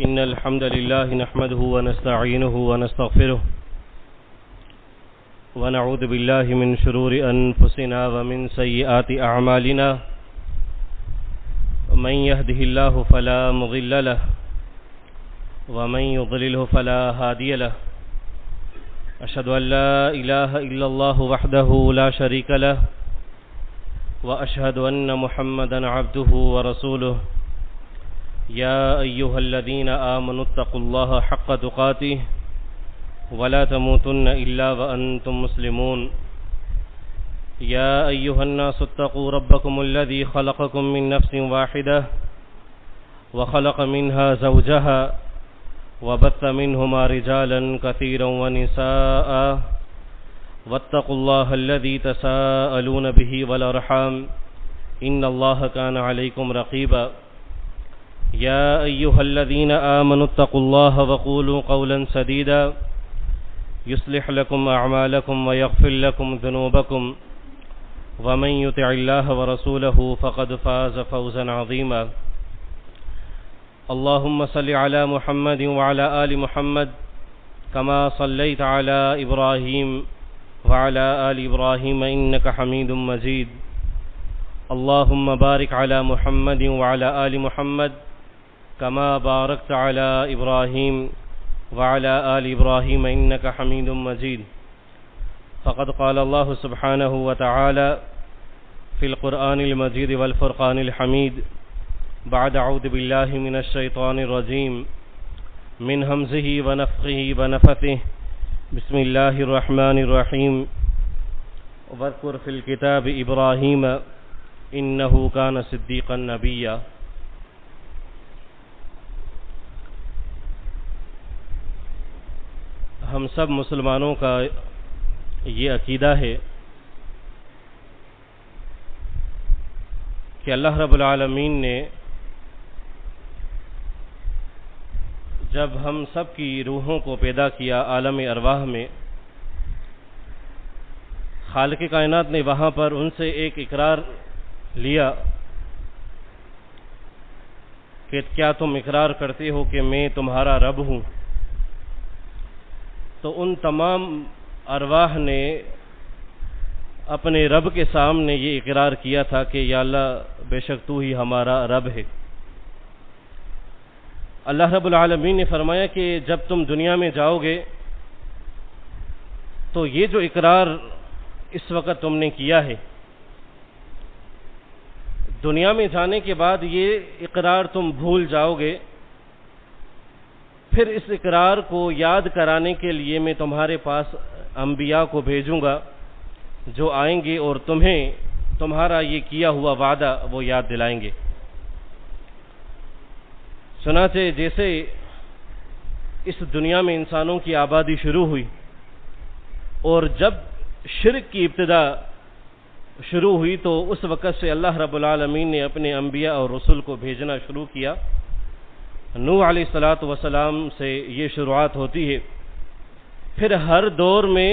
إن الحمد لله نحمده ونستعينه ونستغفره ونعوذ بالله من شرور أنفسنا ومن سيئات أعمالنا من يهده الله فلا مضل له ومن يضلله فلا هادي له أشهد أن لا إله إلا الله وحده لا شريك له وأشهد أن محمدا عبده ورسوله يا أيها الذين آمنوا اتقوا الله حق تقاته ولا تموتن إلا وأنتم مسلمون يا أيها الناس اتقوا ربكم الذي خلقكم من نفس واحدة وخلق منها زوجها وبث منهما رجالا كثيرا ونساء واتقوا الله الذي تساءلون به والأرحام إن الله كان عليكم رقيبا يا أيها الذين آمنوا اتقوا الله وقولوا قولا سديدا يصلح لكم أعمالكم ويغفر لكم ذنوبكم ومن يطع الله ورسوله فقد فاز فوزا عظيما اللهم صل على محمد وعلى آل محمد كما صليت على إبراهيم وعلى آل إبراهيم إنك حميد مجيد اللهم بارك على محمد وعلى آل محمد كما باركت على إبراهيم وعلى آل إبراهيم إنك حميد مجيد فقد قال الله سبحانه وتعالى في القرآن المجيد والفرقان الحميد بعد أعوذ بالله من الشيطان الرجيم من همزه ونفخه ونفثه بسم الله الرحمن الرحيم واذكر في الكتاب إبراهيم إنه كان صديقا نبيا ہم سب مسلمانوں کا یہ عقیدہ ہے کہ اللہ رب العالمین نے جب ہم سب کی روحوں کو پیدا کیا عالم ارواح میں، خالق کائنات نے وہاں پر ان سے ایک اقرار لیا کہ کیا تم اقرار کرتے ہو کہ میں تمہارا رب ہوں؟ تو ان تمام ارواح نے اپنے رب کے سامنے یہ اقرار کیا تھا کہ یا اللہ بے شک تو ہی ہمارا رب ہے۔ اللہ رب العالمین نے فرمایا کہ جب تم دنیا میں جاؤ گے تو یہ جو اقرار اس وقت تم نے کیا ہے، دنیا میں جانے کے بعد یہ اقرار تم بھول جاؤ گے، پھر اس اقرار کو یاد کرانے کے لیے میں تمہارے پاس انبیاء کو بھیجوں گا جو آئیں گے اور تمہیں تمہارا یہ کیا ہوا وعدہ وہ یاد دلائیں گے۔ چنانچہ جیسے اس دنیا میں انسانوں کی آبادی شروع ہوئی اور جب شرک کی ابتدا شروع ہوئی تو اس وقت سے اللہ رب العالمین نے اپنے انبیاء اور رسول کو بھیجنا شروع کیا۔ نوح علیہ السلام سے یہ شروعات ہوتی ہے، پھر ہر دور میں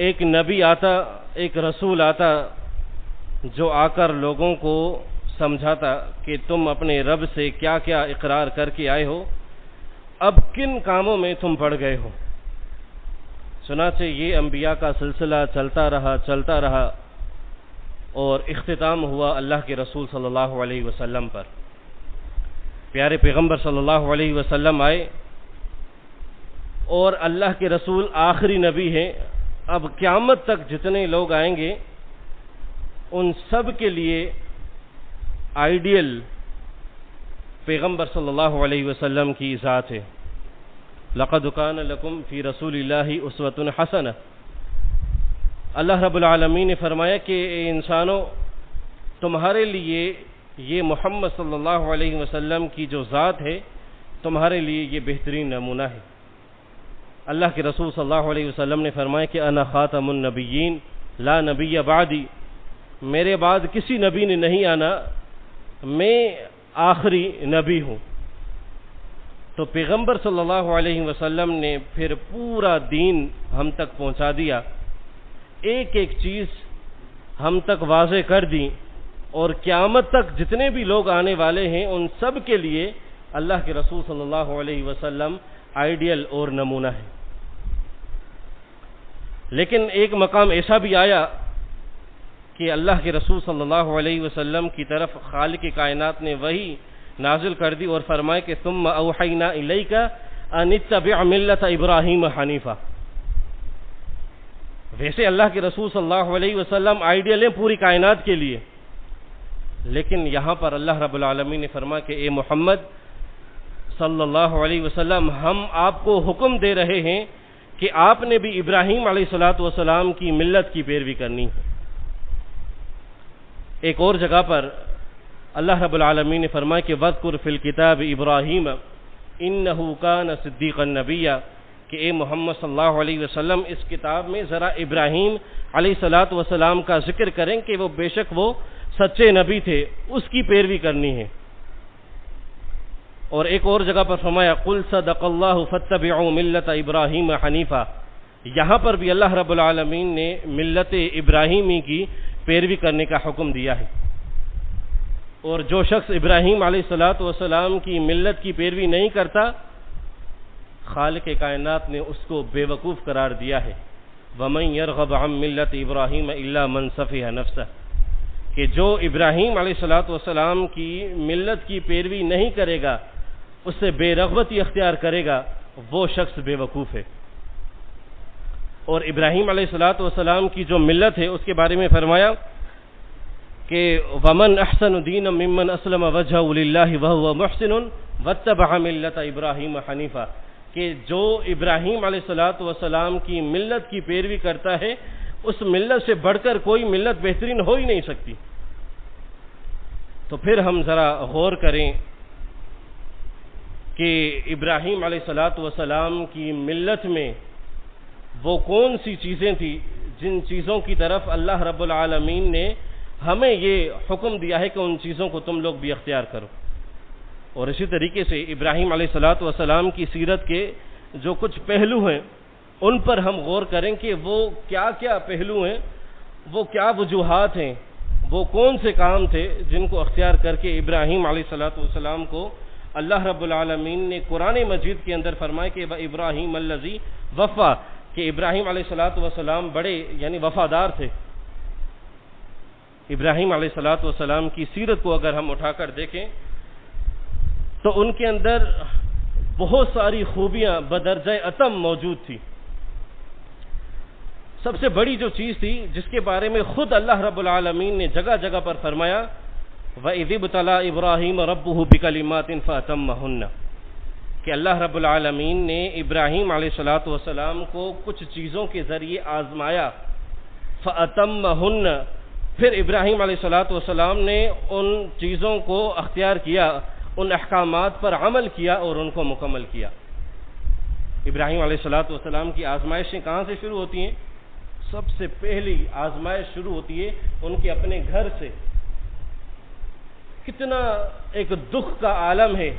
ایک نبی آتا، ایک رسول آتا جو آ کر لوگوں کو سمجھاتا کہ تم اپنے رب سے کیا کیا اقرار کر کے آئے ہو، اب کن کاموں میں تم پڑ گئے ہو۔ چنانچہ یہ انبیاء کا سلسلہ چلتا رہا اور اختتام ہوا اللہ کے رسول صلی اللہ علیہ وسلم پر۔ پیارے پیغمبر صلی اللہ علیہ وسلم آئے اور اللہ کے رسول آخری نبی ہیں۔ اب قیامت تک جتنے لوگ آئیں گے ان سب کے لیے آئیڈیل پیغمبر صلی اللہ علیہ وسلم کی ذات ہے۔ لَقَدْ كَانَ لَكُمْ فِي رَسُولِ اللَّهِ أُسْوَةٌ حَسَنَةٌ۔ اللہ رب العالمین نے فرمایا کہ اے انسانوں، تمہارے لیے یہ محمد صلی اللہ علیہ وسلم کی جو ذات ہے تمہارے لیے یہ بہترین نمونہ ہے۔ اللہ کے رسول صلی اللہ علیہ وسلم نے فرمایا کہ انا خاتم النبیین لا نبی بعدی، میرے بعد کسی نبی نے نہیں آنا، میں آخری نبی ہوں۔ تو پیغمبر صلی اللہ علیہ وسلم نے پھر پورا دین ہم تک پہنچا دیا، ایک ایک چیز ہم تک واضح کر دی، اور قیامت تک جتنے بھی لوگ آنے والے ہیں ان سب کے لیے اللہ کے رسول صلی اللہ علیہ وسلم آئیڈیل اور نمونہ ہے۔ لیکن ایک مقام ایسا بھی آیا کہ اللہ کے رسول صلی اللہ علیہ وسلم کی طرف خالق کائنات نے وحی نازل کر دی اور فرمائے کہ ثم اوحینا الیک ان اتبع ملت ابراہیم حنیفہ۔ ویسے اللہ کے رسول صلی اللہ علیہ وسلم آئیڈیل ہیں پوری کائنات کے لیے، لیکن یہاں پر اللہ رب العالمین نے فرمایا کہ اے محمد صلی اللہ علیہ وسلم، ہم آپ کو حکم دے رہے ہیں کہ آپ نے بھی ابراہیم علیہ السلام کی ملت کی پیروی کرنی ہے۔ ایک اور جگہ پر اللہ رب العالمین نے فرمایا کہ وَاذْكُرْ فِي الْكِتَابِ إِبْرَاهِيمَ إِنَّهُ كَانَ صِدِّيقًا نَبِيًّا، کہ اے محمد صلی اللہ علیہ وسلم اس کتاب میں ذرا ابراہیم علیہ السلام کا ذکر کریں کہ وہ بے شک وہ سچے نبی تھے، اس کی پیروی کرنی ہے۔ اور ایک اور جگہ پر فرمایا قُلْ صَدَقَ اللَّهُ فَاتَّبِعُوا مِلَّةَ إِبْرَاهِيمَ حَنِيفًا، یہاں پر بھی اللہ رب العالمین نے ملت ابراہیمی کی پیروی کرنے کا حکم دیا ہے، اور جو شخص ابراہیم علیہ السلام کی ملت کی پیروی نہیں کرتا، خالق کائنات نے اس کو بے وقوف قرار دیا ہے۔ وَمَن يَرْغَبْ عَن مِلَّةِ إِبْرَاهِيمَ إِلَّا مَن سَفِهَ نَفْسَهُ، کہ جو ابراہیم علیہ السلام کی ملت کی پیروی نہیں کرے گا، اس سے بے رغبتی اختیار کرے گا، وہ شخص بے وقوف ہے۔ اور ابراہیم علیہ السلام کی جو ملت ہے اس کے بارے میں فرمایا کہ وَمَنْ أَحْسَنُ دِينًا مِّمَّنْ أَسْلَمَ وَجْهَهُ لِلَّهِ وَهُوَ مُحْسِنٌ وَاتَّبَعَ مِلَّةَ إِبْرَاهِيمَ حَنِيفًا، کہ جو ابراہیم علیہ السلام کی ملت کی پیروی کرتا ہے، اس ملت سے بڑھ کر کوئی ملت بہترین ہو ہی نہیں سکتی۔ تو پھر ہم ذرا غور کریں کہ ابراہیم علیہ السلام کی ملت میں وہ کون سی چیزیں تھیں جن چیزوں کی طرف اللہ رب العالمین نے ہمیں یہ حکم دیا ہے کہ ان چیزوں کو تم لوگ بھی اختیار کرو۔ اور اسی طریقے سے ابراہیم علیہ السلام کی سیرت کے جو کچھ پہلو ہیں ان پر ہم غور کریں کہ وہ کیا کیا پہلو ہیں، وہ کیا وجوہات ہیں، وہ کون سے کام تھے جن کو اختیار کر کے ابراہیم علیہ السلام کو اللہ رب العالمین نے قرآن مجید کے اندر فرمایا کہ ابراہیم الذی وفا، کہ ابراہیم علیہ السلام بڑے یعنی وفادار تھے۔ ابراہیم علیہ السلام کی سیرت کو اگر ہم اٹھا کر دیکھیں تو ان کے اندر بہت ساری خوبیاں بدرجہ اتم موجود تھی۔ سب سے بڑی جو چیز تھی جس کے بارے میں خود اللہ رب العالمین نے جگہ جگہ پر فرمایا وَإِذِ ابْتَلَىٰ إِبْرَاهِيمَ رَبُّهُ بِكَلِمَاتٍ فَأَتَمَّهُنَّ، کہ اللہ رب العالمین نے ابراہیم علیہ السلام کو کچھ چیزوں کے ذریعے آزمایا، فَأَتَمَّهُنَّ، پھر ابراہیم علیہ السلام نے ان چیزوں کو اختیار کیا، ان احکامات پر عمل کیا اور ان کو مکمل کیا۔ ابراہیم علیہ السلام کی آزمائشیں کہاں سے شروع ہوتی ہیں؟ سب سے پہلی آزمائش شروع ہوتی ہے ان کے اپنے گھر سے۔ کتنا ایک دکھ کا عالم ہے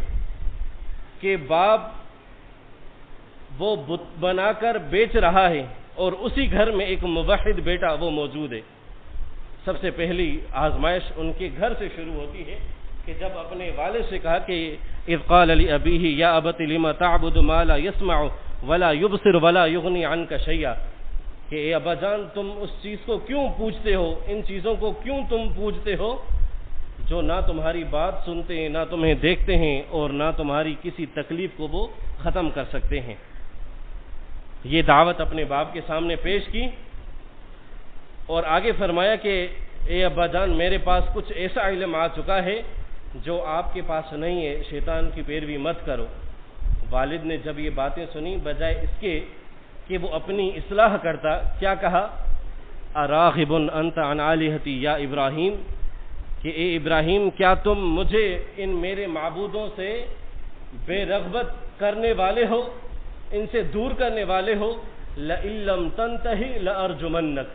کہ باپ وہ بت بنا کر بیچ رہا ہے اور اسی گھر میں ایک موحد بیٹا وہ موجود ہے۔ سب سے پہلی آزمائش ان کے گھر سے شروع ہوتی ہے کہ جب اپنے والد سے کہا کہ اذ قال لأبیہ یا ابت لم تعبد ما لا يسمع ولا يبصر ولا یغنی عنک شیئا، کہ اے ابا جان تم اس چیز کو کیوں پوجتے ہو، ان چیزوں کو کیوں تم پوجتے ہو جو نہ تمہاری بات سنتے ہیں، نہ تمہیں دیکھتے ہیں اور نہ تمہاری کسی تکلیف کو وہ ختم کر سکتے ہیں۔ یہ دعوت اپنے باپ کے سامنے پیش کی اور آگے فرمایا کہ اے ابا جان میرے پاس کچھ ایسا علم آ چکا ہے جو آپ کے پاس نہیں ہے، شیطان کی پیروی مت کرو۔ والد نے جب یہ باتیں سنی بجائے اس کے کہ وہ اپنی اصلاح کرتا، کیا کہا؟ اراغب انت عن آلہتی یا ابراہیم، کہ اے ابراہیم کیا تم مجھے ان میرے معبودوں سے بے رغبت کرنے والے ہو، ان سے دور کرنے والے ہو؟ لئن لم تنتہی لأرجمنک،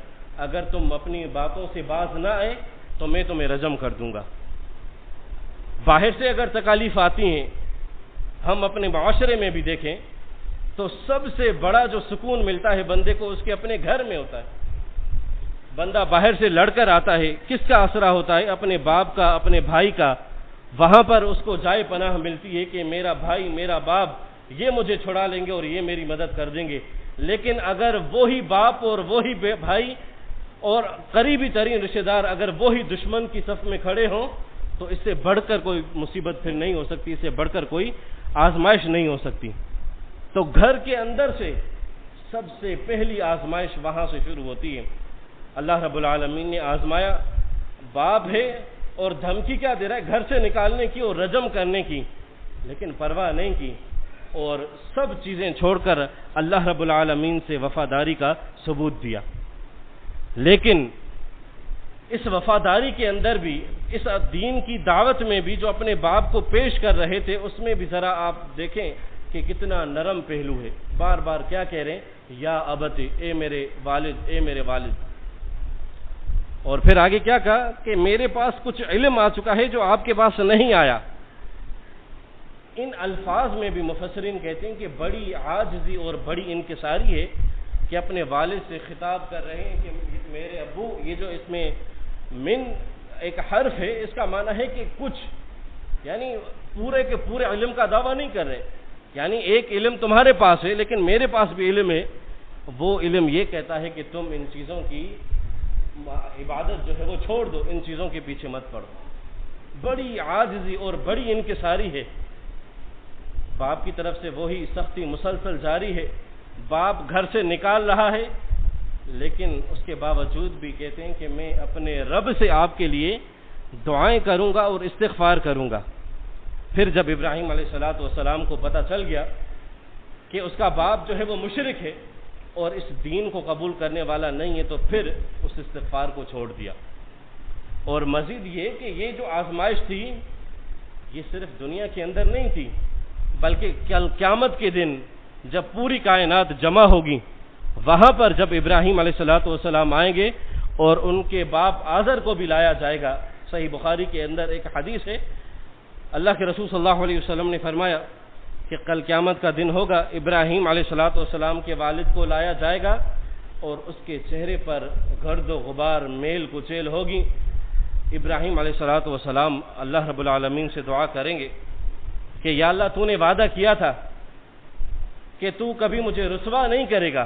اگر تم اپنی باتوں سے باز نہ آئے تو میں تمہیں رجم کر دوں گا۔ باہر سے اگر تکالیف آتی ہیں، ہم اپنے معاشرے میں بھی دیکھیں تو سب سے بڑا جو سکون ملتا ہے بندے کو اس کے اپنے گھر میں ہوتا ہے۔ بندہ باہر سے لڑ کر آتا ہے، کس کا آسرا ہوتا ہے؟ اپنے باپ کا، اپنے بھائی کا، وہاں پر اس کو جائے پناہ ملتی ہے کہ میرا بھائی میرا باپ یہ مجھے چھڑا لیں گے اور یہ میری مدد کر دیں گے، لیکن اگر وہی باپ اور وہی بھائی اور قریبی ترین رشتہ دار اگر وہی دشمن کی صف میں کھڑے ہوں تو اس سے بڑھ کر کوئی مصیبت پھر نہیں ہو سکتی، اس سے بڑھ کر کوئی آزمائش نہیں ہو سکتی۔ تو گھر کے اندر سے سب سے پہلی آزمائش وہاں سے شروع ہوتی ہے۔ اللہ رب العالمین نے آزمایا، باپ ہے اور دھمکی کیا دے رہا ہے، گھر سے نکالنے کی اور رجم کرنے کی، لیکن پرواہ نہیں کی اور سب چیزیں چھوڑ کر اللہ رب العالمین سے وفاداری کا ثبوت دیا۔ لیکن اس وفاداری کے اندر بھی، اس دین کی دعوت میں بھی جو اپنے باپ کو پیش کر رہے تھے، اس میں بھی ذرا آپ دیکھیں کہ کتنا نرم پہلو ہے۔ بار بار کیا کہہ رہے ہیں، یا ابت، اے میرے والد، اے میرے والد۔ اور پھر آگے کیا کہا کہ میرے پاس کچھ علم آ چکا ہے جو آپ کے پاس نہیں آیا۔ ان الفاظ میں بھی مفسرین کہتے ہیں کہ بڑی عاجزی اور بڑی انکساری ہے کہ اپنے والد سے خطاب کر رہے ہیں کہ میرے ابو، یہ جو اس میں من ایک حرف ہے، اس کا معنی ہے کہ کچھ، یعنی پورے کے پورے علم کا دعویٰ نہیں کر رہے، یعنی ایک علم تمہارے پاس ہے لیکن میرے پاس بھی علم ہے۔ وہ علم یہ کہتا ہے کہ تم ان چیزوں کی عبادت جو ہے وہ چھوڑ دو، ان چیزوں کے پیچھے مت پڑو۔ بڑی عاجزی اور بڑی انکساری ہے۔ باپ کی طرف سے وہی سختی مسلسل جاری ہے، باپ گھر سے نکال رہا ہے، لیکن اس کے باوجود بھی کہتے ہیں کہ میں اپنے رب سے آپ کے لیے دعائیں کروں گا اور استغفار کروں گا۔ پھر جب ابراہیم علیہ السلام کو پتہ چل گیا کہ اس کا باپ جو ہے وہ مشرک ہے اور اس دین کو قبول کرنے والا نہیں ہے، تو پھر اس استغفار کو چھوڑ دیا۔ اور مزید یہ کہ یہ جو آزمائش تھی یہ صرف دنیا کے اندر نہیں تھی، بلکہ کل قیامت کے دن جب پوری کائنات جمع ہوگی، وہاں پر جب ابراہیم علیہ السلام آئیں گے اور ان کے باپ آزر کو بھی لایا جائے گا۔ صحیح بخاری کے اندر ایک حدیث ہے، اللہ کے رسول صلی اللہ علیہ وسلم نے فرمایا کہ کل قیامت کا دن ہوگا، ابراہیم علیہ السلام کے والد کو لایا جائے گا اور اس کے چہرے پر گرد و غبار، میل کچیل ہوگی۔ ابراہیم علیہ السلام اللہ رب العالمین سے دعا کریں گے کہ یا اللہ، تو نے وعدہ کیا تھا کہ تو کبھی مجھے رسوا نہیں کرے گا،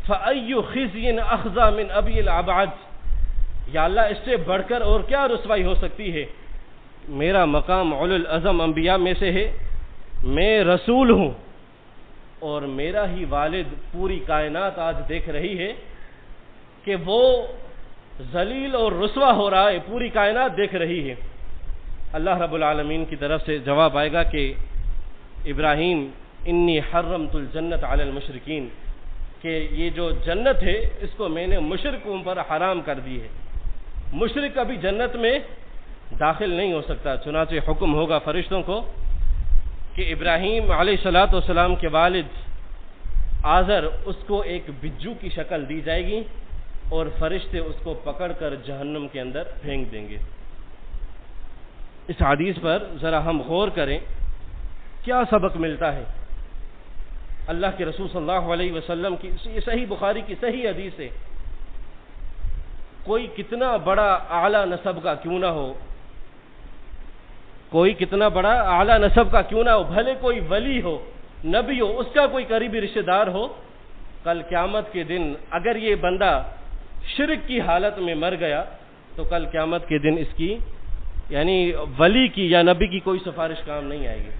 فَأَيُّ خِزْيٍ أَخْزَى مِنْ أَبِيِ الْعَبْعَدِ، یا اللہ اس سے بڑھ کر اور کیا رسوائی ہو سکتی ہے، میرا مقام اولو العزم انبیاء میں سے ہے، میں رسول ہوں اور میرا ہی والد، پوری کائنات آج دیکھ رہی ہے کہ وہ ذلیل اور رسوا ہو رہا ہے، پوری کائنات دیکھ رہی ہے۔ اللہ رب العالمین کی طرف سے جواب آئے گا کہ ابراہیم، انی حرمت الجنت علی المشرکین، کہ یہ جو جنت ہے اس کو میں نے مشرکوں پر حرام کر دی ہے، مشرک کبھی جنت میں داخل نہیں ہو سکتا۔ چنانچہ حکم ہوگا فرشتوں کو کہ ابراہیم علیہ السلام کے والد آزر، اس کو ایک بجو کی شکل دی جائے گی اور فرشتے اس کو پکڑ کر جہنم کے اندر پھینک دیں گے۔ اس حدیث پر ذرا ہم غور کریں، کیا سبق ملتا ہے؟ اللہ کے رسول صلی اللہ علیہ وسلم کی یہ صحیح بخاری کی صحیح حدیث ہے، کوئی کتنا بڑا اعلیٰ نسب کا کیوں نہ ہو، کوئی کتنا بڑا اعلیٰ نسب کا کیوں نہ ہو، بھلے کوئی ولی ہو، نبی ہو، اس کا کوئی قریبی رشتہ دار ہو، کل قیامت کے دن اگر یہ بندہ شرک کی حالت میں مر گیا تو کل قیامت کے دن اس کی، یعنی ولی کی یا نبی کی کوئی سفارش کام نہیں آئے گی۔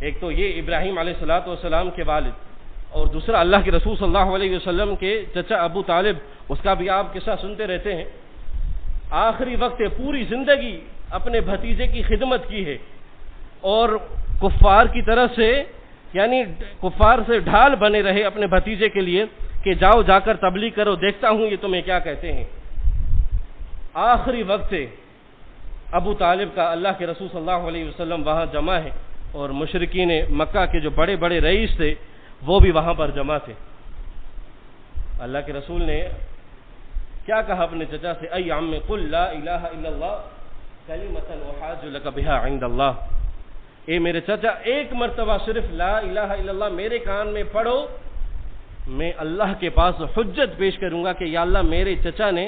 ایک تو یہ ابراہیم علیہ السلام کے والد، اور دوسرا اللہ کے رسول صلی اللہ علیہ وسلم کے چچا ابو طالب، اس کا بھی آپ قصہ سنتے رہتے ہیں۔ آخری وقت پوری زندگی اپنے بھتیجے کی خدمت کی ہے اور کفار کی طرف سے، یعنی کفار سے ڈھال بنے رہے اپنے بھتیجے کے لیے کہ جاؤ جا کر تبلیغ کرو، دیکھتا ہوں یہ تمہیں کیا کہتے ہیں۔ آخری وقت ابو طالب کا اللہ کے رسول صلی اللہ علیہ وسلم وہاں جمع ہے اور مشرکین مکہ کے جو بڑے بڑے رئیس تھے وہ بھی وہاں پر جمع تھے۔ اللہ کے رسول نے کیا کہا اپنے چچا سے، اے عم قل لا الہ الا اللہ کلمۃ احاج لک بها عند اللہ، اے میرے چچا ایک مرتبہ صرف لا الہ الا اللہ میرے کان میں پڑھو، میں اللہ کے پاس حجت پیش کروں گا کہ یا اللہ میرے چچا نے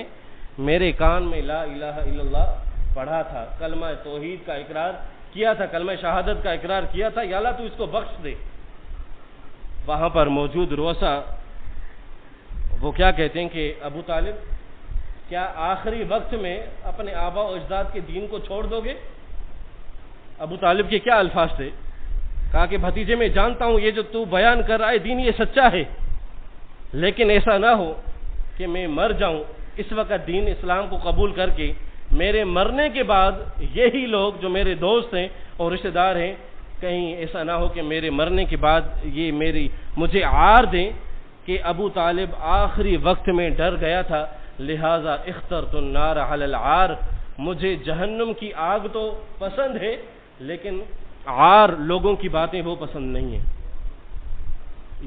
میرے کان میں لا الہ الا اللہ پڑھا تھا، کلمہ توحید کا اقرار کیا تھا، کلمہ شہادت کا اقرار کیا تھا، یا اللہ تو اس کو بخش دے۔ وہاں پر موجود رؤسا وہ کیا کہتے ہیں کہ ابو طالب کیا آخری وقت میں اپنے آبا و اجداد کے دین کو چھوڑ دو گے؟ ابو طالب کے کیا الفاظ تھے؟ کہا کہ بھتیجے میں جانتا ہوں یہ جو تو بیان کر رہا ہے دین یہ سچا ہے، لیکن ایسا نہ ہو کہ میں مر جاؤں اس وقت دین اسلام کو قبول کر کے، میرے مرنے کے بعد یہی لوگ جو میرے دوست ہیں اور رشتہ دار ہیں، کہیں ایسا نہ ہو کہ میرے مرنے کے بعد یہ مجھے عار دیں کہ ابو طالب آخری وقت میں ڈر گیا تھا، لہذا اخترت النار علی العار، مجھے جہنم کی آگ تو پسند ہے لیکن عار لوگوں کی باتیں وہ پسند نہیں ہیں۔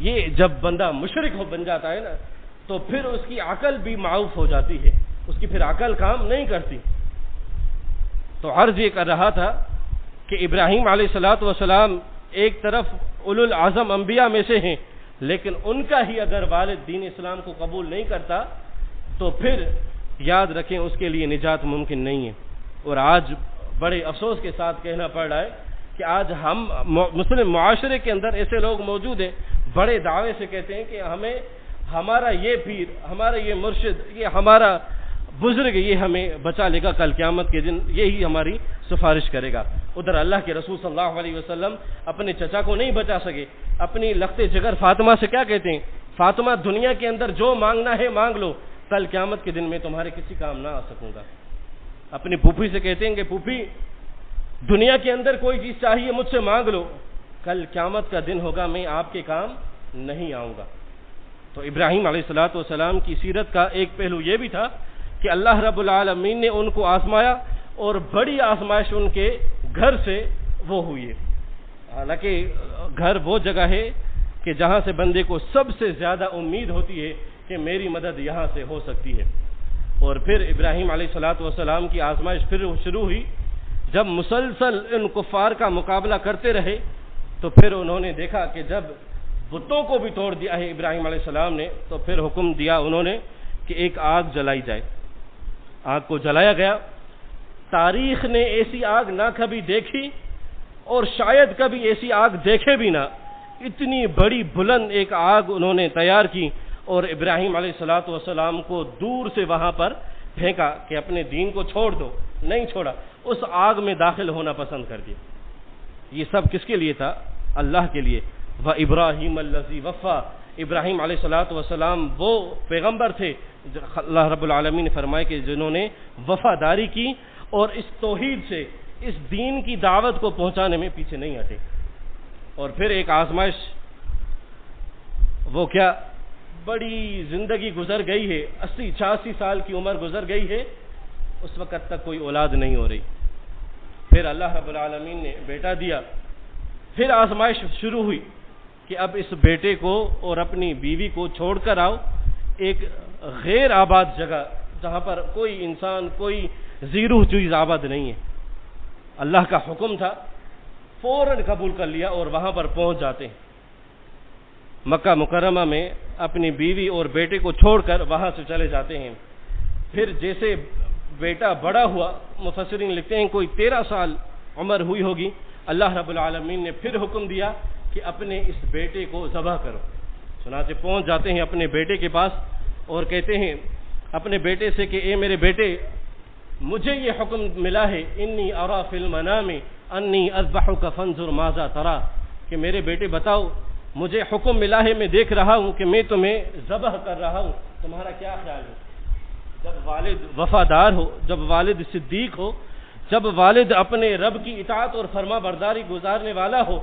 یہ جب بندہ مشرک بن جاتا ہے نا تو پھر اس کی عقل بھی معاف ہو جاتی ہے، اس کی پھر عقل کام نہیں کرتی۔ تو عرض یہ کر رہا تھا کہ ابراہیم علیہ السلام ایک طرف اولو العزم انبیاء میں سے ہیں، لیکن ان کا ہی اگر والد دین اسلام کو قبول نہیں کرتا تو پھر یاد رکھیں اس کے لیے نجات ممکن نہیں ہے۔ اور آج بڑے افسوس کے ساتھ کہنا پڑ رہا ہے کہ آج ہم مسلم معاشرے کے اندر ایسے لوگ موجود ہیں، بڑے دعوے سے کہتے ہیں کہ ہمارا یہ پیر، ہمارا یہ مرشد، یہ ہمارا بزرگ یہ ہمیں بچا لے گا، کل قیامت کے دن یہی ہماری سفارش کرے گا۔ ادھر اللہ کے رسول صلی اللہ علیہ وسلم اپنے چچا کو نہیں بچا سکے، اپنی لخت جگر فاطمہ سے کیا کہتے ہیں؟ فاطمہ دنیا کے اندر جو مانگنا ہے مانگ لو، کل قیامت کے دن میں تمہارے کسی کام نہ آ سکوں گا۔ اپنی پھوپھی سے کہتے ہیں کہ پھوپھی دنیا کے اندر کوئی چیز چاہیے مجھ سے مانگ لو، کل قیامت کا دن ہوگا میں آپ کے کام نہیں آؤں گا۔ تو ابراہیم علیہ السلام کی سیرت کا ایک پہلو یہ بھی تھا کہ اللہ رب العالمین نے ان کو آزمایا اور بڑی آزمائش ان کے گھر سے وہ ہوئی ہے۔ حالانکہ گھر وہ جگہ ہے کہ جہاں سے بندے کو سب سے زیادہ امید ہوتی ہے کہ میری مدد یہاں سے ہو سکتی ہے۔ اور پھر ابراہیم علیہ السلام کی آزمائش پھر شروع ہوئی، جب مسلسل ان کفار کا مقابلہ کرتے رہے تو پھر انہوں نے دیکھا کہ جب بتوں کو بھی توڑ دیا ہے ابراہیم علیہ السلام نے، تو پھر حکم دیا انہوں نے کہ ایک آگ جلائی جائے۔ آگ کو جلایا گیا۔ تاریخ نے ایسی آگ نہ کبھی دیکھی اور شاید کبھی ایسی آگ دیکھے بھی نہ، اتنی بڑی بلند ایک آگ انہوں نے تیار کی اور ابراہیم علیہ السلام کو دور سے وہاں پر پھینکا کہ اپنے دین کو چھوڑ دو، نہیں چھوڑا، اس آگ میں داخل ہونا پسند کر دیا۔ یہ سب کس کے لیے تھا؟ اللہ کے لیے۔ وَإِبْرَاهِيمَ الَّذِي وَفَّى، ابراہیم علیہ السلام وہ پیغمبر تھے اللہ رب العالمین نے فرمایا کہ جنہوں نے وفاداری کی اور اس توحید سے اس دین کی دعوت کو پہنچانے میں پیچھے نہیں ہٹے۔ اور پھر ایک آزمائش، وہ کیا بڑی زندگی گزر گئی ہے، 80-86 سال کی عمر گزر گئی ہے، اس وقت تک کوئی اولاد نہیں ہو رہی۔ پھر اللہ رب العالمین نے بیٹا دیا، پھر آزمائش شروع ہوئی کہ اب اس بیٹے کو اور اپنی بیوی کو چھوڑ کر آؤ ایک غیر آباد جگہ جہاں پر کوئی انسان، کوئی زیرو چیز آباد نہیں ہے۔ اللہ کا حکم تھا، فوراً قبول کر لیا اور وہاں پر پہنچ جاتے ہیں۔ مکہ مکرمہ میں اپنی بیوی اور بیٹے کو چھوڑ کر وہاں سے چلے جاتے ہیں۔ پھر جیسے بیٹا بڑا ہوا، مفسرین لکھتے ہیں کوئی 13 سال عمر ہوئی ہوگی، اللہ رب العالمین نے پھر حکم دیا کہ اپنے اس بیٹے کو ذبح کرو۔ چنانچہ پہنچ جاتے ہیں اپنے بیٹے کے پاس اور کہتے ہیں اپنے بیٹے سے کہ اے میرے بیٹے، مجھے یہ حکم ملا ہے، انی ارا فی المنام انی اذبحک فانظر ماذا تری، کہ میرے بیٹے بتاؤ، مجھے حکم ملا ہے، میں دیکھ رہا ہوں کہ میں تمہیں ذبح کر رہا ہوں، تمہارا کیا خیال ہے؟ جب والد وفادار ہو، جب والد صدیق ہو، جب والد اپنے رب کی اطاعت اور فرما برداری گزارنے والا ہو،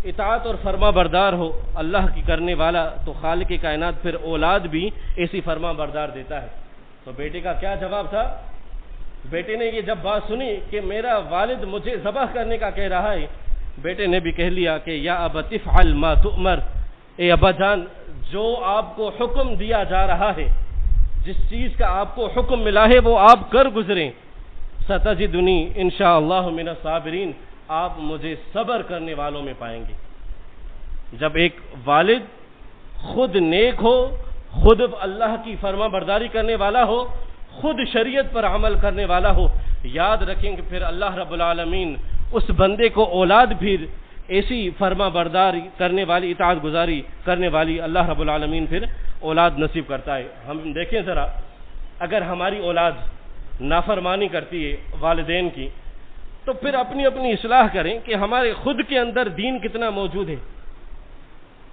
اطاعت اور فرما بردار ہو، اللہ کی کرنے والا، تو خالق کائنات پھر اولاد بھی ایسی فرما بردار دیتا ہے۔ تو بیٹے کا کیا جواب تھا؟ بیٹے نے یہ جب بات سنی کہ میرا والد مجھے ذبح کرنے کا کہہ رہا ہے، بیٹے نے بھی کہہ لیا کہ یا ابت افعل ما تؤمر، اے ابا جان جو آپ کو حکم دیا جا رہا ہے، جس چیز کا آپ کو حکم ملا ہے وہ آپ کر گزریں، ستجدنی انشاءاللہ من الصابرین، آپ مجھے صبر کرنے والوں میں پائیں گے۔ جب ایک والد خود نیک ہو، خود اللہ کی فرما برداری کرنے والا ہو، خود شریعت پر عمل کرنے والا ہو، یاد رکھیں کہ پھر اللہ رب العالمین اس بندے کو اولاد پھر ایسی فرما برداری کرنے والی، اطاعت گزاری کرنے والی اللہ رب العالمین پھر اولاد نصیب کرتا ہے۔ ہم دیکھیں ذرا، اگر ہماری اولاد نافرمانی کرتی ہے والدین کی، تو پھر اپنی اپنی اصلاح کریں کہ ہمارے خود کے اندر دین کتنا موجود ہے،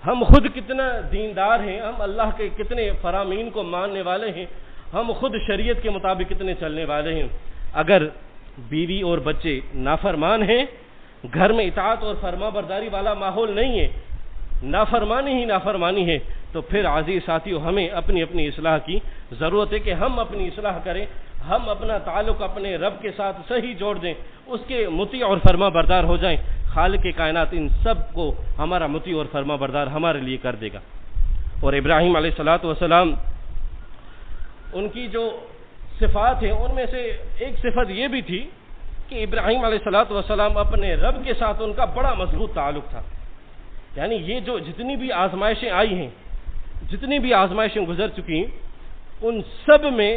ہم خود کتنا دیندار ہیں، ہم اللہ کے کتنے فرامین کو ماننے والے ہیں، ہم خود شریعت کے مطابق کتنے چلنے والے ہیں۔ اگر بیوی اور بچے نافرمان ہیں، گھر میں اطاعت اور فرما برداری والا ماحول نہیں ہے، نافرمانی ہی نافرمانی ہے، تو پھر عزیز ساتھیو ہمیں اپنی اپنی اصلاح کی ضرورت ہے کہ ہم اپنی اصلاح کریں، ہم اپنا تعلق اپنے رب کے ساتھ صحیح جوڑ دیں، اس کے مطیع اور فرما بردار ہو جائیں۔ خالق کائنات ان سب کو ہمارا مطیع اور فرما بردار ہمارے لیے کر دے گا۔ اور ابراہیم علیہ السلام ان کی جو صفات ہیں ان میں سے ایک صفت یہ بھی تھی کہ ابراہیم علیہ السلام اپنے رب کے ساتھ ان کا بڑا مضبوط تعلق تھا۔ یعنی یہ جو جتنی بھی آزمائشیں آئی ہیں، جتنی بھی آزمائشیں گزر چکی ہیں، ان سب میں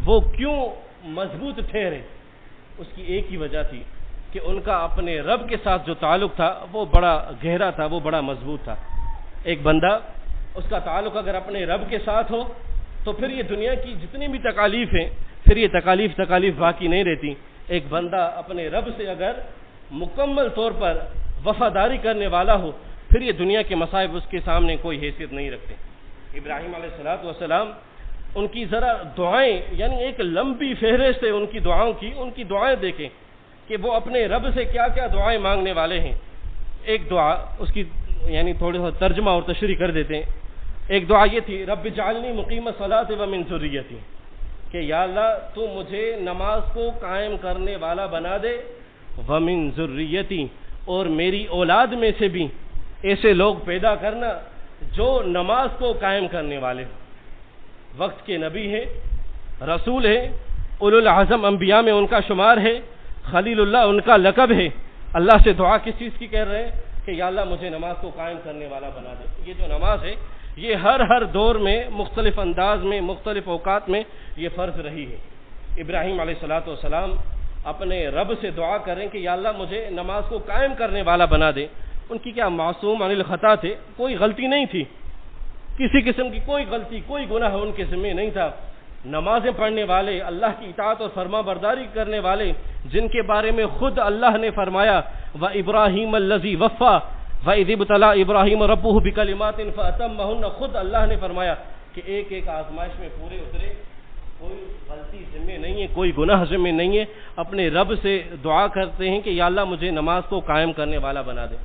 وہ کیوں مضبوط ٹھہرے، اس کی ایک ہی وجہ تھی کہ ان کا اپنے رب کے ساتھ جو تعلق تھا وہ بڑا گہرا تھا، وہ بڑا مضبوط تھا۔ ایک بندہ اس کا تعلق اگر اپنے رب کے ساتھ ہو تو پھر یہ دنیا کی جتنی بھی تکالیف ہیں، پھر یہ تکالیف باقی نہیں رہتی۔ ایک بندہ اپنے رب سے اگر مکمل طور پر وفاداری کرنے والا ہو، پھر یہ دنیا کے مصائب اس کے سامنے کوئی حیثیت نہیں رکھتے۔ ابراہیم علیہ السلام ان کی ذرا دعائیں، یعنی ایک لمبی فہرست ہے ان کی دعاؤں کی، ان کی دعائیں دیکھیں کہ وہ اپنے رب سے کیا کیا دعائیں مانگنے والے ہیں۔ ایک دعا اس کی یعنی تھوڑی سا ترجمہ اور تشریح کر دیتے ہیں۔ ایک دعا یہ تھی، رب اجعلنی مقیم الصلاۃ ومن ذریتی، کہ یا اللہ تو مجھے نماز کو قائم کرنے والا بنا دے، ومن ذریتی، اور میری اولاد میں سے بھی ایسے لوگ پیدا کرنا جو نماز کو قائم کرنے والے ہوں۔ وقت کے نبی ہیں، رسول ہیں، اولو العزم انبیاء میں ان کا شمار ہے، خلیل اللہ ان کا لقب ہے۔ اللہ سے دعا کس چیز کی کر رہے ہیں کہ یا اللہ مجھے نماز کو قائم کرنے والا بنا دے۔ یہ جو نماز ہے یہ ہر دور میں مختلف انداز میں مختلف اوقات میں یہ فرض رہی ہے۔ ابراہیم علیہ السلام اپنے رب سے دعا کریں کہ یا اللہ مجھے نماز کو قائم کرنے والا بنا دے۔ ان کی کیا معصوم عن الخطا تھے، کوئی غلطی نہیں تھی، کسی قسم کی کوئی غلطی کوئی گناہ ان کے ذمہ نہیں تھا۔ نمازیں پڑھنے والے، اللہ کی اطاعت اور فرما برداری کرنے والے، جن کے بارے میں خود اللہ نے فرمایا وَإِبْرَاهِيمَ الَّذِي وَفَّى وَإِذِ ابْتَلَىٰ إِبْرَاهِيمَ رَبُّهُ بِكَلِمَاتٍ فَأَتَمَّهُنَّ، خود اللہ نے فرمایا کہ ایک ایک آزمائش میں پورے اترے، کوئی غلطی ذمہ نہیں ہے، کوئی گناہ ذمہ نہیں ہے۔ اپنے رب سے دعا کرتے ہیں کہ یا اللہ مجھے نماز کو قائم کرنے والا بنا دے،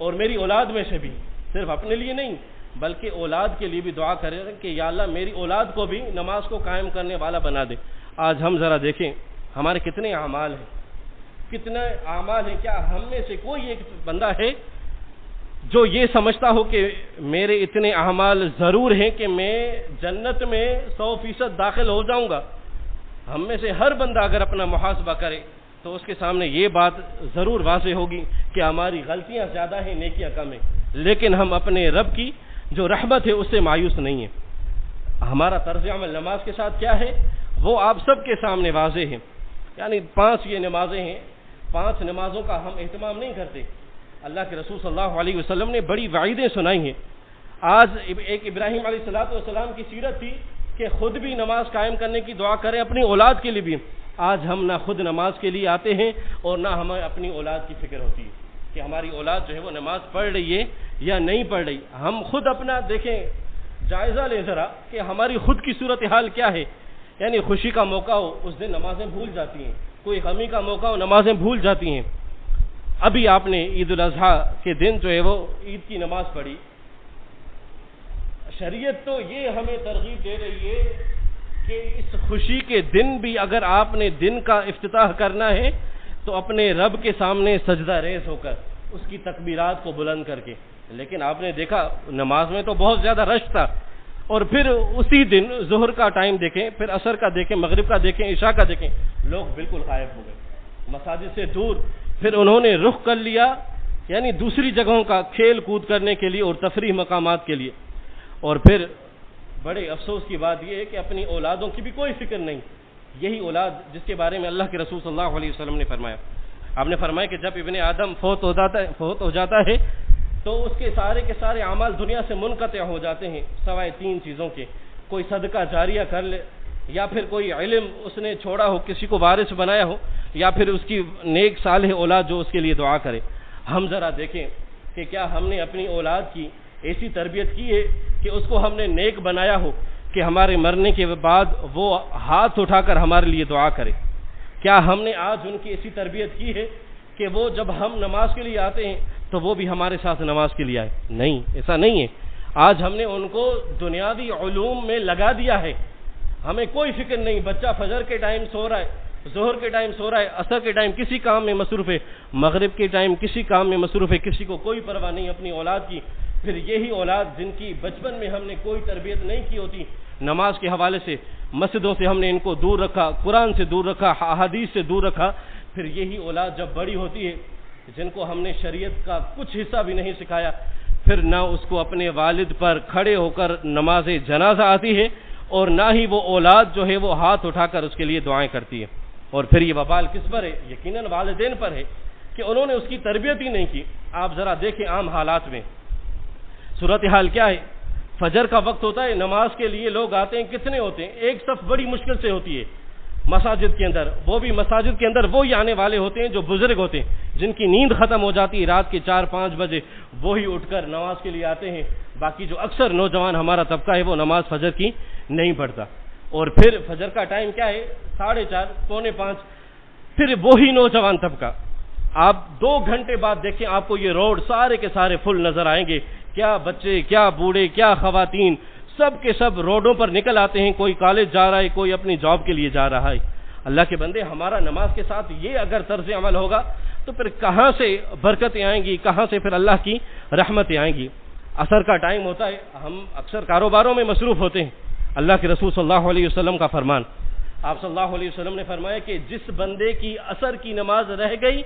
اور میری اولاد میں سے بھی، صرف اپنے لیے نہیں بلکہ اولاد کے لیے بھی دعا کریں کہ یا اللہ میری اولاد کو بھی نماز کو قائم کرنے والا بنا دے۔ آج ہم ذرا دیکھیں ہمارے کتنے اعمال ہیں، کتنے اعمال ہیں۔ کیا ہم میں سے کوئی ایک بندہ ہے جو یہ سمجھتا ہو کہ میرے اتنے اعمال ضرور ہیں کہ میں جنت میں 100% داخل ہو جاؤں گا؟ ہم میں سے ہر بندہ اگر اپنا محاسبہ کرے تو اس کے سامنے یہ بات ضرور واضح ہوگی کہ ہماری غلطیاں زیادہ ہیں، نیکیاں کم ہیں، لیکن ہم اپنے رب کی جو رحمت ہے اس سے مایوس نہیں ہیں۔ ہمارا طرز عمل نماز کے ساتھ کیا ہے وہ آپ سب کے سامنے واضح ہے۔ یعنی 5 یہ نمازیں ہیں، 5 نمازوں کا ہم اہتمام نہیں کرتے۔ اللہ کے رسول صلی اللہ علیہ وسلم نے بڑی وعیدیں سنائی ہیں۔ آج ایک ابراہیم علیہ السلام کی سیرت تھی کہ خود بھی نماز قائم کرنے کی دعا کریں اپنی اولاد کے لیے بھی۔ آج ہم نہ خود نماز کے لیے آتے ہیں اور نہ ہمیں اپنی اولاد کی فکر ہوتی ہے کہ ہماری اولاد جو ہے وہ نماز پڑھ رہی ہے یا نہیں پڑھ رہی۔ ہم خود اپنا دیکھیں، جائزہ لیں ذرا کہ ہماری خود کی صورتحال کیا ہے۔ یعنی خوشی کا موقع ہو اس دن نمازیں بھول جاتی ہیں، کوئی غمی کا موقع ہو نمازیں بھول جاتی ہیں۔ ابھی آپ نے عید الاضحیٰ کے دن جو ہے وہ عید کی نماز پڑھی۔ شریعت تو یہ ہمیں ترغیب دے رہی ہے کہ اس خوشی کے دن بھی اگر آپ نے دن کا افتتاح کرنا ہے تو اپنے رب کے سامنے سجدہ ریز ہو کر اس کی تکبیرات کو بلند کر کے۔ لیکن آپ نے دیکھا نماز میں تو بہت زیادہ رش تھا، اور پھر اسی دن ظہر کا ٹائم دیکھیں، پھر عصر کا دیکھیں، مغرب کا دیکھیں، عشاء کا دیکھیں، لوگ بالکل غائب ہو گئے مساجد سے دور۔ پھر انہوں نے رخ کر لیا یعنی دوسری جگہوں کا، کھیل کود کرنے کے لیے اور تفریح مقامات کے لیے۔ اور پھر بڑے افسوس کی بات یہ ہے کہ اپنی اولادوں کی بھی کوئی فکر نہیں۔ یہی اولاد جس کے بارے میں اللہ کے رسول صلی اللہ علیہ وسلم نے فرمایا. آپ نے فرمایا کہ جب ابن آدم فوت ہو جاتا ہے تو اس کے سارے اعمال دنیا سے منقطع ہو جاتے ہیں سوائے 3 چیزوں کے. کوئی صدقہ جاریہ کر لے، یا پھر کوئی علم اس نے چھوڑا ہو، کسی کو وارث بنایا ہو، یا پھر اس کی نیک صالح اولاد جو اس کے لیے دعا کرے. ہم ذرا دیکھیں کہ کیا ہم نے اپنی اولاد کی ایسی تربیت کی ہے کہ اس کو ہم نے نیک بنایا ہو کہ ہمارے مرنے کے بعد وہ ہاتھ اٹھا کر ہمارے لیے دعا کرے؟ کیا ہم نے آج ان کی ایسی تربیت کی ہے کہ وہ جب ہم نماز کے لیے آتے ہیں تو وہ بھی ہمارے ساتھ نماز کے لیے آئے؟ نہیں، ایسا نہیں ہے. آج ہم نے ان کو دنیاوی علوم میں لگا دیا ہے. ہمیں کوئی فکر نہیں، بچہ فجر کے ٹائم سو رہا ہے، ظہر کے ٹائم سو رہا ہے، عصر کے ٹائم کسی کام میں مصروف ہے، مغرب کے ٹائم کسی کام میں مصروف ہے، کسی کو کوئی پرواہ نہیں اپنی اولاد کی. پھر یہی اولاد جن کی بچپن میں ہم نے کوئی تربیت نہیں کی ہوتی نماز کے حوالے سے، مسجدوں سے ہم نے ان کو دور رکھا، قرآن سے دور رکھا، احادیث سے دور رکھا، پھر یہی اولاد جب بڑی ہوتی ہے جن کو ہم نے شریعت کا کچھ حصہ بھی نہیں سکھایا، پھر نہ اس کو اپنے والد پر کھڑے ہو کر نماز جنازہ آتی ہے، اور نہ ہی وہ اولاد جو ہے وہ ہاتھ اٹھا کر اس کے لیے دعائیں کرتی ہے. اور پھر یہ وبال کس پر ہے؟ یقیناً والدین پر ہے کہ انہوں نے اس کی تربیت ہی نہیں کی. آپ ذرا دیکھیں عام حالات میں صورتحال کیا ہے. فجر کا وقت ہوتا ہے، نماز کے لیے لوگ آتے ہیں، کتنے ہوتے ہیں؟ ایک صف بڑی مشکل سے ہوتی ہے مساجد کے اندر. وہ بھی مساجد کے اندر وہی آنے والے ہوتے ہیں جو بزرگ ہوتے ہیں، جن کی نیند ختم ہو جاتی ہے رات کے 4-5 بجے، وہی اٹھ کر نماز کے لیے آتے ہیں. باقی جو اکثر نوجوان ہمارا طبقہ ہے وہ نماز فجر کی نہیں پڑھتا. اور پھر فجر کا ٹائم کیا ہے؟ 4:30 پونے 5. پھر وہی نوجوان طبقہ آپ 2 گھنٹے بعد دیکھیں، آپ کو یہ روڈ سارے کے سارے فل نظر آئیں گے. کیا بچے، کیا بوڑھے، کیا خواتین، سب کے سب روڈوں پر نکل آتے ہیں. کوئی کالج جا رہا ہے، کوئی اپنی جاب کے لیے جا رہا ہے. اللہ کے بندے، ہمارا نماز کے ساتھ یہ اگر طرز عمل ہوگا تو پھر کہاں سے برکتیں آئیں گی، کہاں سے پھر اللہ کی رحمتیں آئیں گی. عصر کا ٹائم ہوتا ہے، ہم اکثر کاروباروں میں مصروف ہوتے ہیں. اللہ کے رسول صلی اللہ علیہ وسلم کا فرمان، آپ صلی اللہ علیہ وسلم نے فرمایا کہ جس بندے کی عصر کی نماز رہ گئی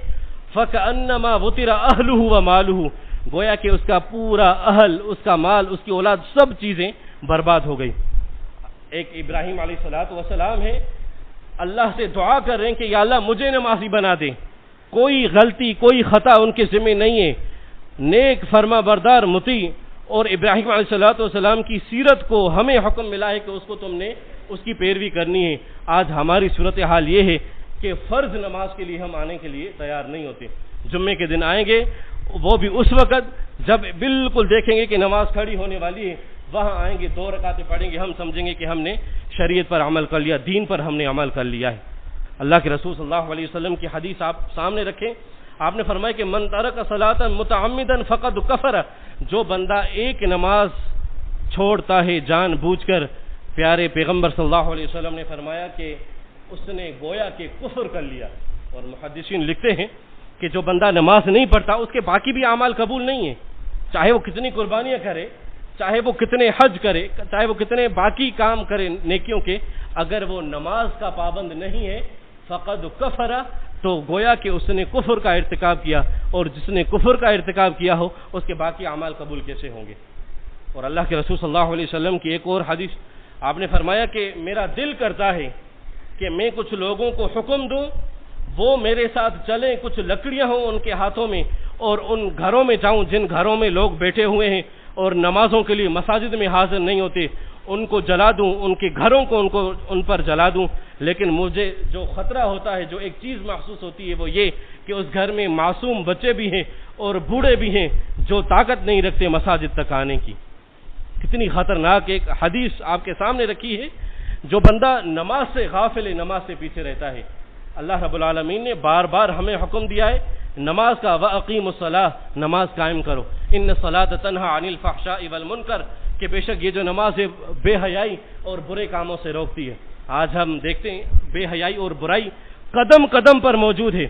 فَكَأَنَّمَا وُطِرَ أَهْلُهُ وَمَالُهُ، گویا کہ اس کا پورا اہل، اس کا مال، اس کی اولاد، سب چیزیں برباد ہو گئی. ایک ابراہیم علیہ السلام ہے، اللہ سے دعا کر رہے ہیں کہ یا اللہ مجھے نمازی بنا دے. کوئی غلطی، کوئی خطا ان کے ذمہ نہیں ہے، نیک فرما بردار مطیع. اور ابراہیم علیہ السلام کی سیرت کو ہمیں حکم ملا ہے کہ اس کو تم نے اس کی پیروی کرنی ہے. آج ہماری صورتحال یہ ہے کہ فرض نماز کے لیے ہم آنے کے لیے تیار نہیں ہوتے. جمعے کے دن آئیں گے، وہ بھی اس وقت جب بالکل دیکھیں گے کہ نماز کھڑی ہونے والی ہے، وہاں آئیں گے، 2 رکعتیں پڑھیں گے، ہم سمجھیں گے کہ ہم نے شریعت پر عمل کر لیا، دین پر ہم نے عمل کر لیا ہے. اللہ کے رسول صلی اللہ علیہ وسلم کی حدیث آپ سامنے رکھیں. آپ نے فرمایا کہ من ترک صلاۃ متعمدا فقد کفر، جو بندہ ایک نماز چھوڑتا ہے جان بوجھ کر، پیارے پیغمبر صلی اللہ علیہ وسلم نے فرمایا کہ اس نے گویا کہ کفر کر لیا. اور محدثین لکھتے ہیں کہ جو بندہ نماز نہیں پڑھتا اس کے باقی بھی اعمال قبول نہیں ہیں، چاہے وہ کتنی قربانیاں کرے، چاہے وہ کتنے حج کرے، چاہے وہ کتنے باقی کام کرے نیکیوں کے، اگر وہ نماز کا پابند نہیں ہے فقد کفر، تو گویا کہ اس نے کفر کا ارتکاب کیا. اور جس نے کفر کا ارتکاب کیا ہو اس کے باقی اعمال قبول کیسے ہوں گے؟ اور اللہ کے رسول صلی اللہ علیہ وسلم کی ایک اور حدیث آپ نے فرمایا کہ میرا دل کرتا ہے کہ میں کچھ لوگوں کو حکم دوں، وہ میرے ساتھ چلیں، کچھ لکڑیاں ہوں ان کے ہاتھوں میں، اور ان گھروں میں جاؤں جن گھروں میں لوگ بیٹھے ہوئے ہیں اور نمازوں کے لیے مساجد میں حاضر نہیں ہوتے، ان کو جلا دوں، ان کے گھروں کو ان پر جلا دوں. لیکن مجھے جو خطرہ ہوتا ہے، جو ایک چیز محسوس ہوتی ہے، وہ یہ کہ اس گھر میں معصوم بچے بھی ہیں اور بوڑھے بھی ہیں جو طاقت نہیں رکھتے مساجد تک آنے کی. کتنی خطرناک ایک حدیث آپ کے سامنے رکھی ہے. جو بندہ نماز سے غافل ہے، نماز سے پیچھے رہتا ہے، اللہ رب العالمین نے بار بار ہمیں حکم دیا ہے نماز کا، وَأَقِيمُوا الصَّلَاةَ، نماز قائم کرو. إِنَّ الصَّلَاةَ تَنْهَىٰ عَنِ الْفَحْشَاءِ وَالْمُنكَرِ، کہ بے شک یہ جو نماز ہے بے حیائی اور برے کاموں سے روکتی ہے. آج ہم دیکھتے ہیں بے حیائی اور برائی قدم قدم پر موجود ہے.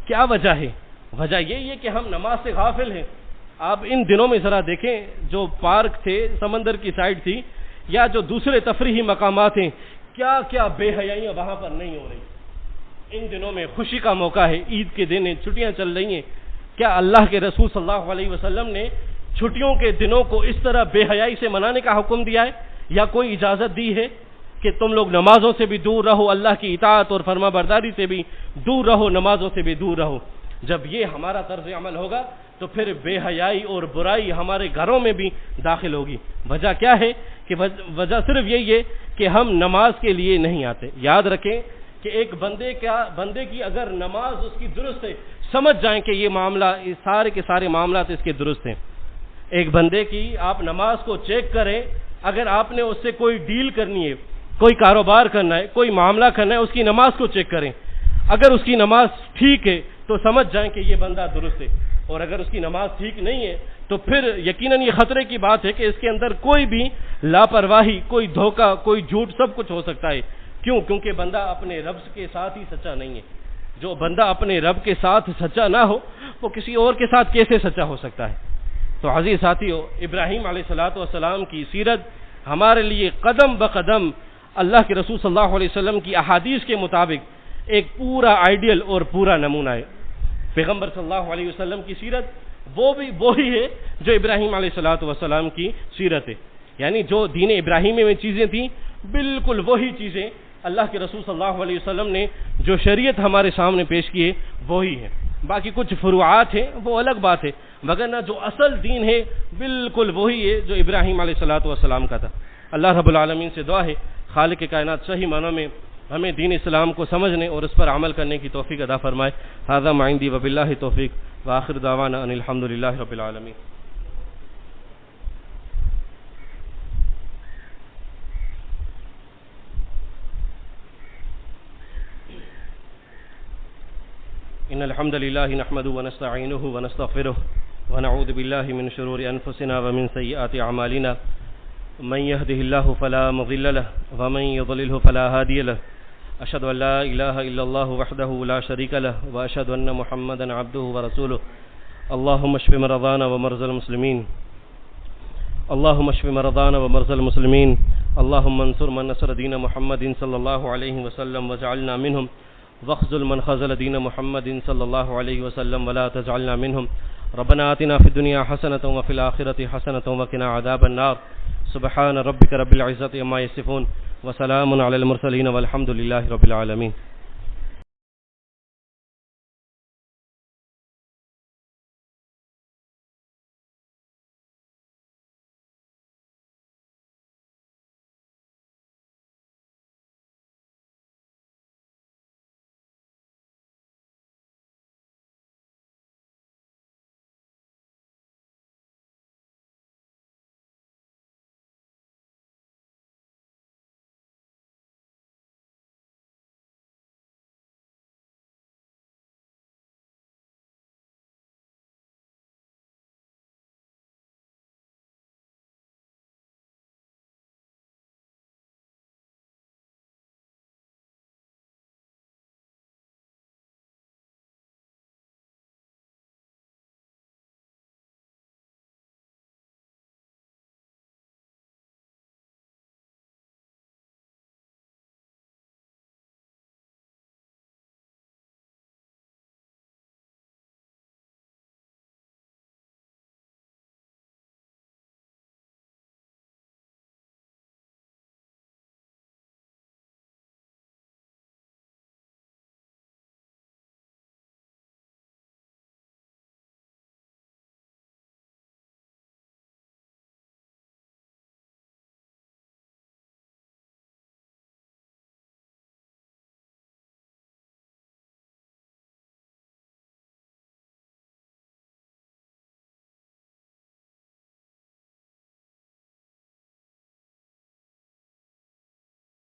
کیا وجہ ہے؟ وجہ یہی ہے کہ ہم نماز سے غافل ہیں. آپ ان دنوں میں ذرا دیکھیں، جو پارک تھے، سمندر کی سائڈ تھی، یا جو دوسرے تفریحی مقامات ہیں، کیا کیا بے حیائیاں وہاں پر نہیں ہو رہی. ان دنوں میں خوشی کا موقع ہے، عید کے دن ہیں، چھٹیاں چل رہی ہیں. کیا اللہ کے رسول صلی اللہ علیہ وسلم نے چھٹیوں کے دنوں کو اس طرح بے حیائی سے منانے کا حکم دیا ہے یا کوئی اجازت دی ہے؟ کہ تم لوگ نمازوں سے بھی دور رہو، اللہ کی اطاعت اور فرما برداری سے بھی دور رہو، نمازوں سے بھی دور رہو۔ جب یہ ہمارا طرز عمل ہوگا تو پھر بے حیائی اور برائی ہمارے گھروں میں بھی داخل ہوگی۔ وجہ کیا ہے؟ کہ وجہ صرف یہی ہے کہ ہم نماز کے لیے نہیں آتے۔ یاد رکھیں کہ ایک بندے کی اگر نماز اس کی درست ہے، سمجھ جائیں کہ یہ معاملہ، سارے کے سارے معاملات اس کے درست ہیں۔ ایک بندے کی آپ نماز کو چیک کریں، اگر آپ نے اس سے کوئی ڈیل کرنی ہے، کوئی کاروبار کرنا ہے، کوئی معاملہ کرنا ہے، اس کی نماز کو چیک کریں۔ اگر اس کی نماز ٹھیک ہے تو سمجھ جائیں کہ یہ بندہ درست ہے، اور اگر اس کی نماز ٹھیک نہیں ہے تو پھر یقیناً یہ خطرے کی بات ہے کہ اس کے اندر کوئی بھی لاپرواہی، کوئی دھوکہ، کوئی جھوٹ، سب کچھ ہو سکتا ہے۔ کیوں؟ کیونکہ بندہ اپنے رب کے ساتھ ہی سچا نہیں ہے۔ جو بندہ اپنے رب کے ساتھ سچا نہ ہو وہ کسی اور کے ساتھ کیسے سچا ہو سکتا ہے؟ تو عزیز ساتھیو، ابراہیم علیہ السلام کی سیرت ہمارے لیے قدم بقدم اللہ کے رسول صلی اللہ علیہ وسلم کی احادیث کے مطابق ایک پورا آئیڈیل اور پورا نمونہ ہے۔ پیغمبر صلی اللہ علیہ وسلم کی سیرت وہی ہے جو ابراہیم علیہ السلام کی سیرت ہے، یعنی جو دین ابراہیمی میں چیزیں تھیں بالکل وہی چیزیں اللہ کے رسول صلی اللہ علیہ وسلم نے جو شریعت ہمارے سامنے پیش کی ہے وہی ہے۔ باقی کچھ فروعات ہیں وہ الگ بات ہے، مگر نہ جو اصل دین ہے بالکل وہی ہے جو ابراہیم علیہ السلام کا تھا۔ اللہ رب العالمین سے دعا ہے خالق کائنات صحیح معنوں میں ہمیں دین اسلام کو سمجھنے اور اس پر عمل کرنے کی توفیق عطا فرمائے۔ ھذا ما عندی وباللہ توفیق وآخر دعوانا ان الحمد للہ رب العالمین۔ ان الحمد لله نحمده ونستعينه ونستغفره ونعوذ بالله من شرور انفسنا ومن سيئات اعمالنا من يهده الله فلا مضل له ومن يضلل فلا هادي له اشهد ان لا اله الا الله وحده لا شريك له واشهد ان محمدا عبده ورسوله اللهم اشف مرضانا ومرضى المسلمين اللهم اشف مرضانا ومرضى المسلمين اللهم انصر من نصر دين محمد صلى الله عليه وسلم واجعلنا منهم واخذل من خذل دين محمد صلى الله عليه وسلم ولا تجعلنا منهم ربنا آتنا في الدنيا حسنة وفي الآخرة حسنة وقنا عذاب النار سبحان ربك رب العزة عما يصفون وسلام على المرسلين والحمد لله رب العالمين۔